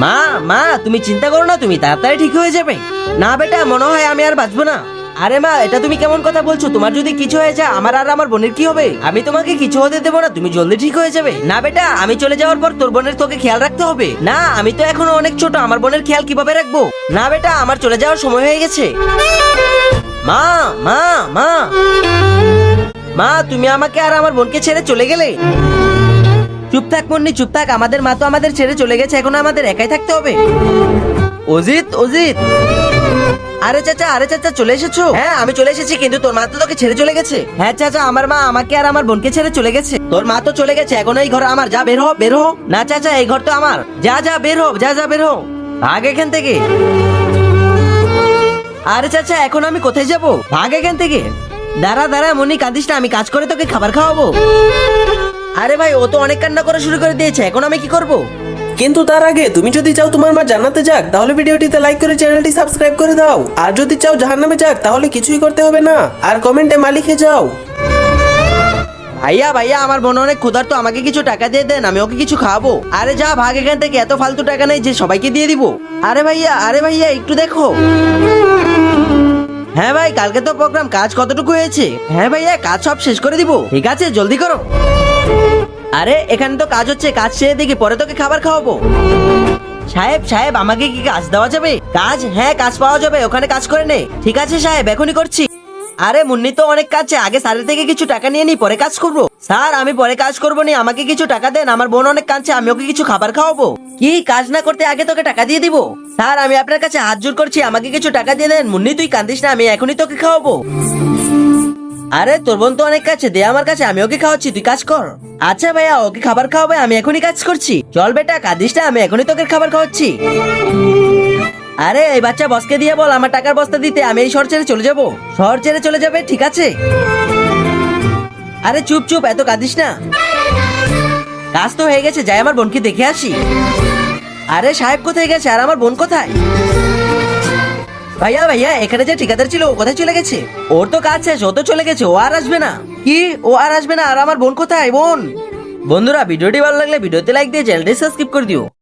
মা মা তুমি চিন্তা করো না, তুমি তাড়াতাড়ি ঠিক হয়ে যাবে। না বেটা, মনে হয় আমি আর বাঁচবো না। আরে মা, এটা তুমি কেমন কথা বলছো? তোমার যদি কিছু হয়ে যায় আমার আর আমার বোনের কি হবে? আমি তোমাকে কিছু হতে দেবো না, তুমি জলদি ঠিক হয়ে যাবে। না বেটা, আমি চলে যাওয়ার পর তোর বোনের তোকে খেয়াল রাখতে হবে। না, আমি তো এখনো অনেক ছোট, আমার বোনের খেয়াল কিভাবে রাখবো? না বেটা, আমার চলে যাওয়ার সময় হয়ে গেছে। মা মা মা মা, তুমি আমাকে আর আমার বোনকে ছেড়ে চলে গেলে। চুপ থাক মুন্নি, চুপ থাক। আমাদের মা তো আমাদের ছেড়ে চলে গেছে, এখন আমাদের একাই থাকতে হবে। অজিত অজিত, আরে চাচা চলে এসেছো? হ্যাঁ আমি চলে এসেছি, কিন্তু তোর মা তো তোকে ছেড়ে চলে গেছে। হ্যাঁ চাচা, আমার মা আমাকে আর আমার বোনকে ছেড়ে চলে গেছে। তোর মা তো চলে গেছে, এখন এই ঘর আমার। যা বের হো বের হো। না চাচা, এই ঘর তো আমার। যা যা বের হো, যা যা বের হো, ভাগ এখান থেকে। আরে চাচা, এখন আমি কোথায় যাব? ভাগ এখান থেকে। দাঁড়া দাঁড়া মুন্নি, কাঁদিস না, আমি কাজ করে তোকে খাবার খাওয়াবো। আরে ভাই, ও তো অনেক কান্না করা শুরু করে দিয়েছে, এখন আমি কি করব? কিন্তু তার আগে তুমি যদি চাও তোমার মা জান্নাতে যাক, তাহলে ভিডিওটিতে লাইক করে চ্যানেলটি সাবস্ক্রাইব করে দাও। আর যদি চাও জাহান্নামে যাক, তাহলে কিছুই করতে হবে না, আর কমেন্টে মা লিখে যাও। ভাইয়া ভাইয়া, আমার বোন অনেক ক্ষুধার্ত, আমাকে কিছু টাকা দিয়ে দেন, আমি ওকে কিছু খাওয়াবো। আরে যা ভাগ এখান থেকে, এত ফালতু টাকা নেই যে সবাইকে দিয়ে দিব। আরে ভাইয়া একটু দেখো। হ্যাঁ ভাই, কালকে তো প্রোগ্রাম, কাজ কতটুকু হয়েছে? হ্যাঁ ভাইয়া, কাজ সব শেষ করে দিব। ঠিক আছে, জলদি করো। আরে এখানে তো কাজ হচ্ছে, কাজ শেষে দেখি পরে তোকে খাবার খাওয়াবো। সাহেব আমাকে কি কাজ দেওয়া যাবে? কাজ? হ্যাঁ কাজ পাওয়া যাবে, ওখানে কাজ করে নে। ঠিক আছে সাহেব, এখনই করছি। আরে মুন্নি তো অনেক কাছে, আগে স্যারের থেকে কিছু টাকা নিয়ে নি, পরে কাজ করবো। স্যার আমি পরে কাজ করবো নি, আমাকে কিছু টাকা দেন, আমার বোন অনেক কাঁদছে, আমি ওকে কিছু খাবার খাওয়াবো। কি কাজ না করতে আগে তোকে টাকা দিয়ে দিব? স্যার আমি আপনার কাছে হাত জোর করছি, আমাকে কিছু টাকা দিয়ে দেন। মুন্নি তুই কান্দিস না, আমি এখনই তোকে খাওয়াবো। আরে তোর বোন তো অনেক কাছে, দে আমার কাছে, আমি ওকে খাওয়াচ্ছি, তুই কাজ কর। আচ্ছা ভাইয়া, ওকে খাবার খাওয়াবে, আমি এখনই কাজ করছি। চল বেটা, কাঁদিস না, আমি এখনই তোকে খাবার খাওয়াচ্ছি। আরে এই বাচ্চা বসকে দিয়ে বল আমার টাকার বস্তা দিতে, আমি এই শহর ছেড়ে চলে যাবো। শহর ছেড়ে চলে যাবে? ঠিক আছে। আরে চুপ, এত কাঁদিস না। কাজ তো হয়ে গেছে, যাই আমার বোনকে দেখে আসি। আরে সাহেব কোথায় গেছে, আর আমার বোন কোথায়? ভাইয়া এখানে যে ঠিকাদার ছিল, ও কোথায় চলে গেছে? ওর তো কাজ শেষ, ও তো চলে গেছে, ও আর আসবে না। কি, ও আর আসবে না? আর আমার বোন কোথায়? বোন। বন্ধুরা, ভিডিওটি ভালো লাগলে ভিডিওতে লাইক দিয়ে চ্যানেলটি সাবস্ক্রাইব করে দিও।